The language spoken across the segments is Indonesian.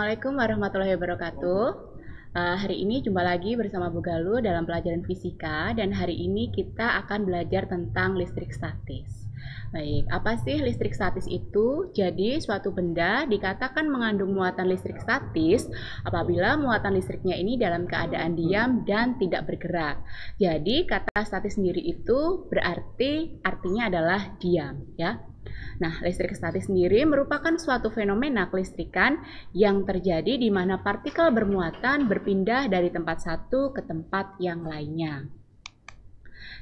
Assalamualaikum warahmatullahi wabarakatuh. Hari ini jumpa lagi bersama Bu Galuh dalam pelajaran fisika, dan hari ini kita akan belajar tentang listrik statis. Baik, apa sih listrik statis itu? Jadi, suatu benda dikatakan mengandung muatan listrik statis apabila muatan listriknya ini dalam keadaan diam dan tidak bergerak. Jadi, kata statis sendiri itu artinya adalah diam, ya. Nah, listrik statis sendiri merupakan suatu fenomena kelistrikan yang terjadi di mana partikel bermuatan berpindah dari tempat satu ke tempat yang lainnya.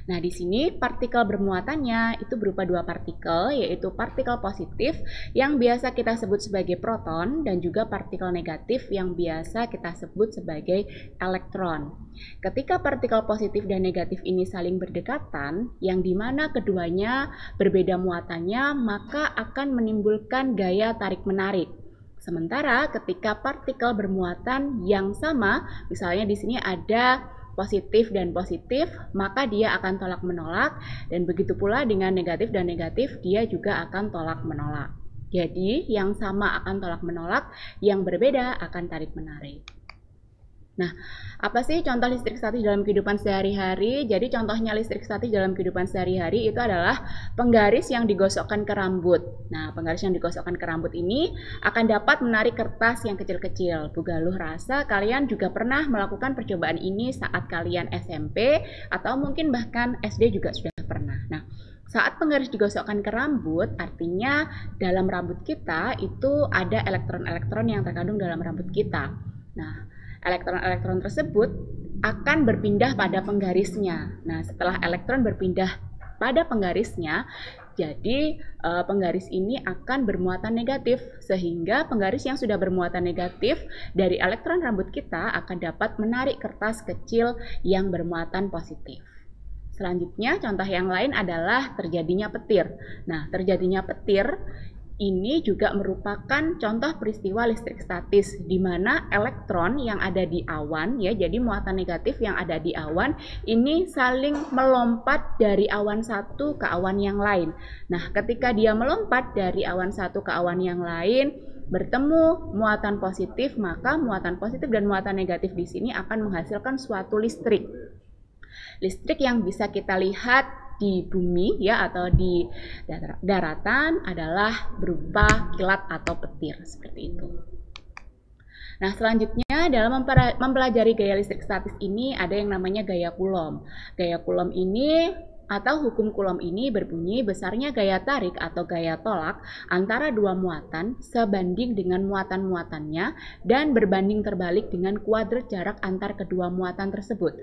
Nah, di sini partikel bermuatannya itu berupa dua partikel, yaitu partikel positif yang biasa kita sebut sebagai proton dan juga partikel negatif yang biasa kita sebut sebagai elektron. Ketika partikel positif dan negatif ini saling berdekatan, yang dimana keduanya berbeda muatannya, maka akan menimbulkan gaya tarik-menarik. Sementara ketika partikel bermuatan yang sama, misalnya di sini ada positif dan positif, maka dia akan tolak menolak, dan begitu pula dengan negatif dan negatif, dia juga akan tolak menolak. Jadi yang sama akan tolak menolak, yang berbeda akan tarik menarik. Nah, apa sih contoh listrik statis dalam kehidupan sehari-hari? Jadi contohnya listrik statis dalam kehidupan sehari-hari itu adalah penggaris yang digosokkan ke rambut. Nah, penggaris yang digosokkan ke rambut ini akan dapat menarik kertas yang kecil-kecil. Bu Galuh rasa kalian juga pernah melakukan percobaan ini saat kalian SMP atau mungkin bahkan SD juga sudah pernah. Nah, saat penggaris digosokkan ke rambut, artinya dalam rambut kita itu ada elektron-elektron yang terkandung dalam rambut kita. Nah, elektron-elektron tersebut akan berpindah pada penggarisnya. Nah, setelah elektron berpindah pada penggarisnya, jadi penggaris ini akan bermuatan negatif, sehingga penggaris yang sudah bermuatan negatif dari elektron rambut kita akan dapat menarik kertas kecil yang bermuatan positif. Selanjutnya, contoh yang lain adalah terjadinya petir. Nah, terjadinya petir ini juga merupakan contoh peristiwa listrik statis, di mana elektron yang ada di awan, ya, jadi muatan negatif yang ada di awan ini saling melompat dari awan satu ke awan yang lain. Nah, ketika dia melompat dari awan satu ke awan yang lain, bertemu muatan positif, maka muatan positif dan muatan negatif di sini akan menghasilkan suatu listrik. Listrik yang bisa kita lihat di bumi, ya, atau di daratan adalah berupa kilat atau petir seperti itu. Nah, selanjutnya dalam mempelajari gaya listrik statis ini ada yang namanya gaya Coulomb. Gaya Coulomb ini atau hukum Coulomb ini berbunyi besarnya gaya tarik atau gaya tolak antara dua muatan sebanding dengan muatan-muatannya dan berbanding terbalik dengan kuadrat jarak antar kedua muatan tersebut.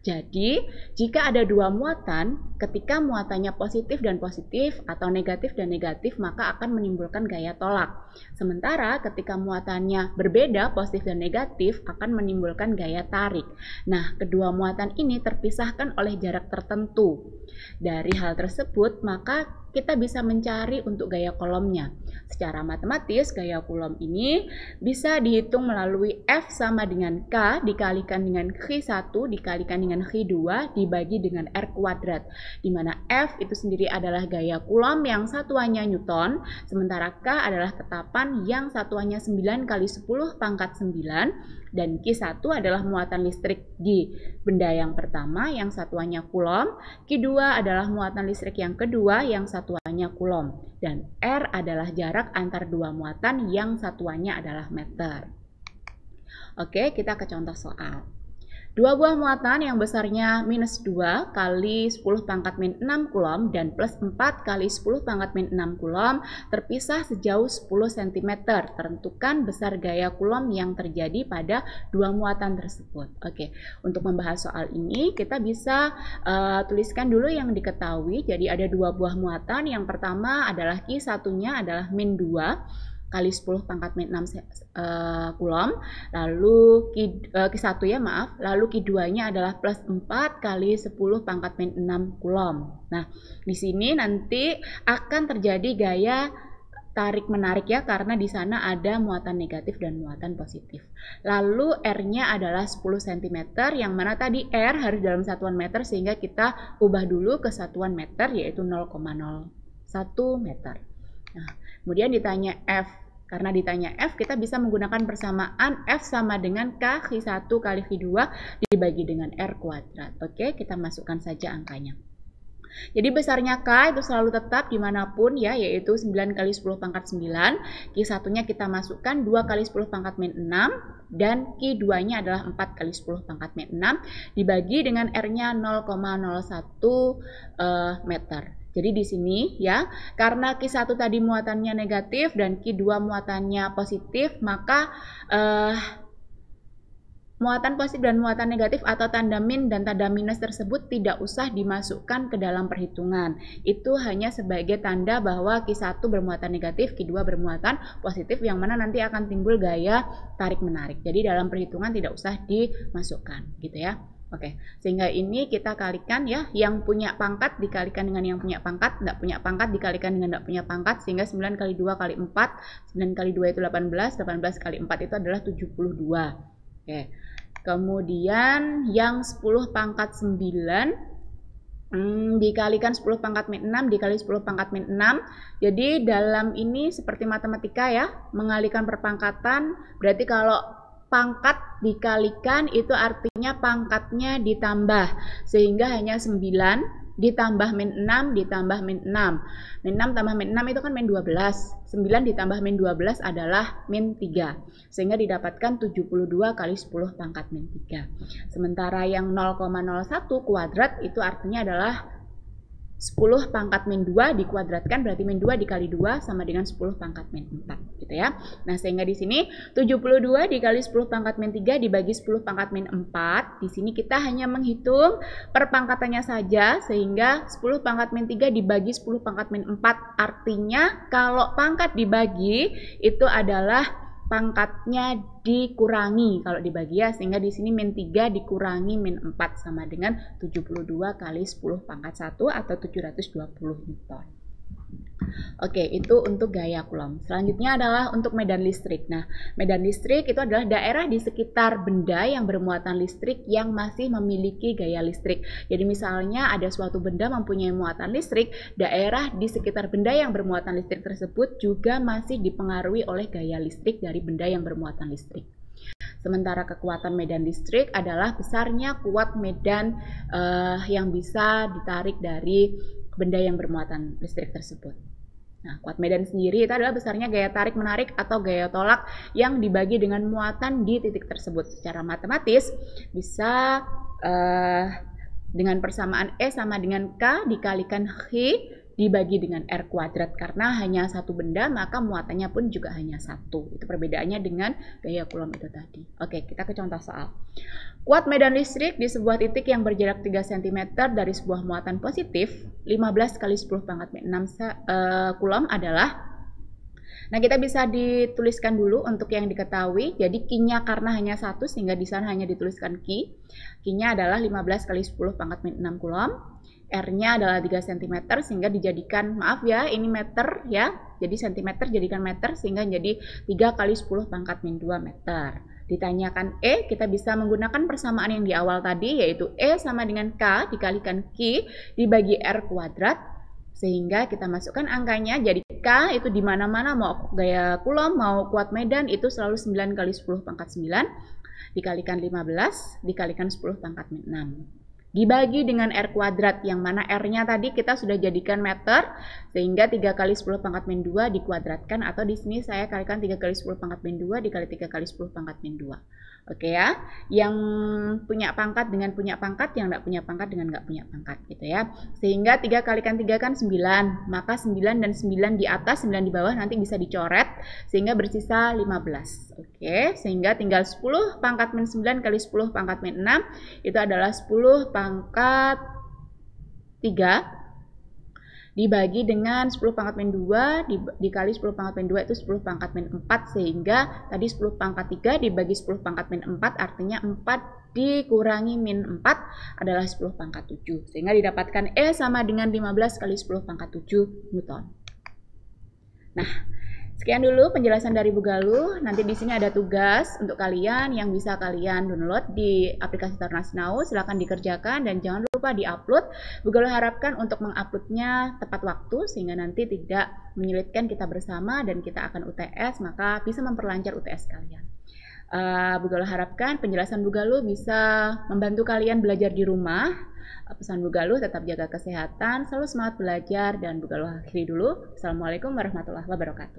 Jadi, jika ada dua muatan, ketika muatannya positif dan positif atau negatif dan negatif, maka akan menimbulkan gaya tolak. Sementara ketika muatannya berbeda, positif dan negatif, akan menimbulkan gaya tarik. Nah, kedua muatan ini terpisahkan oleh jarak tertentu. Dari hal tersebut, maka kita bisa mencari untuk gaya Coulombnya. Secara matematis, gaya Coulomb ini bisa dihitung melalui F sama dengan K dikalikan dengan Q1 dikalikan dengan Q2 dibagi dengan R kuadrat, di mana F itu sendiri adalah gaya Coulomb yang satuannya Newton, sementara K adalah tetapan yang satuannya 9 kali 10 pangkat 9, dan Q1 adalah muatan listrik di benda yang pertama yang satuannya Coulomb, Q2 adalah muatan listrik yang kedua yang satuannya Coulomb, dan R adalah jarak antar dua muatan yang satuannya adalah meter. Oke, kita ke contoh soal. Dua buah muatan yang besarnya minus 2 kali 10 pangkat min 6 Coulomb dan plus 4 kali 10 pangkat min 6 Coulomb terpisah sejauh 10 cm. Tentukan besar gaya Coulomb yang terjadi pada dua muatan tersebut. Oke, untuk membahas soal ini kita bisa tuliskan dulu yang diketahui. Jadi ada dua buah muatan. Yang pertama adalah Q1-nya adalah min 2 kali 10 pangkat min 6 Coulomb, lalu Q1 ya maaf, lalu Q2-nya adalah plus 4 kali 10 pangkat min 6 Coulomb. Nah, di sini nanti akan terjadi gaya tarik menarik, ya, karena di sana ada muatan negatif dan muatan positif. Lalu R-nya adalah 10 cm, yang mana tadi R harus dalam satuan meter, sehingga kita ubah dulu ke satuan meter, yaitu 0,01 meter. Nah, kemudian ditanya F Karena ditanya F, kita bisa menggunakan persamaan F sama dengan K-1 kali V2 dibagi dengan R kuadrat. Oke, kita masukkan saja angkanya. Jadi besarnya K itu selalu tetap dimanapun ya, yaitu 9 kali 10 pangkat 9. Q1-nya kita masukkan 2 kali 10 pangkat min 6. Dan Q2-nya adalah 4 kali 10 pangkat min 6. Dibagi dengan R-nya 0,01 meter. Jadi di sini ya, karena Q1 tadi muatannya negatif dan Q2 muatannya positif, maka muatan positif dan muatan negatif atau tanda min dan tanda minus tersebut tidak usah dimasukkan ke dalam perhitungan. Itu hanya sebagai tanda bahwa Q1 bermuatan negatif, Q2 bermuatan positif, yang mana nanti akan timbul gaya tarik-menarik. Jadi dalam perhitungan tidak usah dimasukkan, gitu ya. Oke, sehingga ini kita kalikan ya, yang punya pangkat dikalikan dengan yang punya pangkat, tidak punya pangkat dikalikan dengan tidak punya pangkat, sehingga 9 kali 2 kali 4, 9 kali 2 itu 18, 18 kali 4 itu adalah 72. Oke, kemudian yang 10 pangkat 9 dikalikan 10 pangkat min 6 dikali 10 pangkat min 6. Jadi dalam ini seperti matematika ya, mengalihkan perpangkatan, berarti kalau pangkat dikalikan itu artinya pangkatnya ditambah, sehingga hanya 9 ditambah min 6 ditambah min 6. Min 6 tambah min 6 itu kan min 12. 9 ditambah min 12 adalah min 3. Sehingga didapatkan 72 kali 10 pangkat min 3. Sementara yang 0,01 kuadrat itu artinya adalah 10 pangkat min 2 dikuadratkan, berarti min 2 dikali 2 sama dengan 10 pangkat min 4, gitu ya. Nah, sehingga di sini 72 dikali 10 pangkat min 3 dibagi 10 pangkat min 4. Di sini kita hanya menghitung perpangkatannya saja, sehingga 10 pangkat min 3 dibagi 10 pangkat min 4. Artinya kalau pangkat dibagi itu adalah pangkatnya dikurangi kalau dibagi ya, sehingga di sini min 3 dikurangi min 4 sama dengan 72 kali 10 pangkat 1 atau 720 Newton. Oke, itu untuk gaya Coulomb. Selanjutnya adalah untuk medan listrik. Nah, medan listrik itu adalah daerah di sekitar benda yang bermuatan listrik yang masih memiliki gaya listrik. Jadi misalnya ada suatu benda mempunyai muatan listrik, daerah di sekitar benda yang bermuatan listrik tersebut juga masih dipengaruhi oleh gaya listrik dari benda yang bermuatan listrik. Sementara kekuatan medan listrik adalah besarnya kuat medan yang bisa ditarik dari benda yang bermuatan listrik tersebut. Nah, kuat medan sendiri itu adalah besarnya gaya tarik-menarik atau gaya tolak yang dibagi dengan muatan di titik tersebut. Secara matematis bisa dengan persamaan E sama dengan K dikalikan H dibagi dengan R kuadrat. Karena hanya satu benda, maka muatannya pun juga hanya satu. Itu perbedaannya dengan gaya Coulomb itu tadi. Oke, kita ke contoh soal. Kuat medan listrik di sebuah titik yang berjarak 3 cm dari sebuah muatan positif 15 kali 10 pangkat min 6 Coulomb adalah. Nah, kita bisa dituliskan dulu untuk yang diketahui. Jadi Q-nya karena hanya satu sehingga di sana hanya dituliskan Q. Q-nya adalah 15 kali 10 pangkat min 6 Coulomb. R-nya adalah 3 cm sehingga dijadikan, maaf ya, ini meter ya. Jadi cm jadikan meter sehingga jadi 3 kali 10 pangkat min 2 meter. Ditanyakan E, kita bisa menggunakan persamaan yang di awal tadi, yaitu E sama dengan K dikalikan Q dibagi R kuadrat. Sehingga kita masukkan angkanya, jadi K itu di mana-mana, mau gaya Coulomb, mau kuat medan, itu selalu 9 kali 10 pangkat 9 dikalikan 15 dikalikan 10 pangkat min 6. Dibagi dengan R kuadrat, yang mana R-nya tadi kita sudah jadikan meter, sehingga 3 kali 10 pangkat min 2 dikuadratkan, atau di sini saya kalikan 3 kali 10 pangkat min 2 dikali 3 kali 10 pangkat min 2. Oke ya, yang punya pangkat dengan punya pangkat, yang tidak punya pangkat dengan nggak punya pangkat, gitu ya. Sehingga 3 kalikan 3 kan 9, maka 9 dan 9 di atas, 9 di bawah nanti bisa dicoret, sehingga bersisa 15. Oke, sehingga tinggal 10 pangkat min 9 kali 10 pangkat min 6, itu adalah 10 pangkat 3 dibagi dengan 10 pangkat min 2 dikali 10 pangkat min 2 itu 10 pangkat min 4, sehingga tadi 10 pangkat 3 dibagi 10 pangkat min 4 artinya 4 dikurangi min 4 adalah 10 pangkat 7, sehingga didapatkan E sama dengan 15 kali 10 pangkat 7 Newton. Nah, sekian dulu penjelasan dari Bu Galuh. Nanti di sini ada tugas untuk kalian yang bisa kalian download di aplikasi Tarnas Now. Silakan dikerjakan dan jangan lupa lupa di-upload. Bu Galuh harapkan untuk menguploadnya tepat waktu sehingga nanti tidak menyulitkan kita bersama dan kita akan UTS, maka bisa memperlancar UTS kalian. Bu Galuh harapkan penjelasan Bu Galuh bisa membantu kalian belajar di rumah. Pesan Bu Galuh tetap jaga kesehatan, selalu semangat belajar, dan Bu Galuh akhiri dulu. Assalamualaikum warahmatullahi wabarakatuh.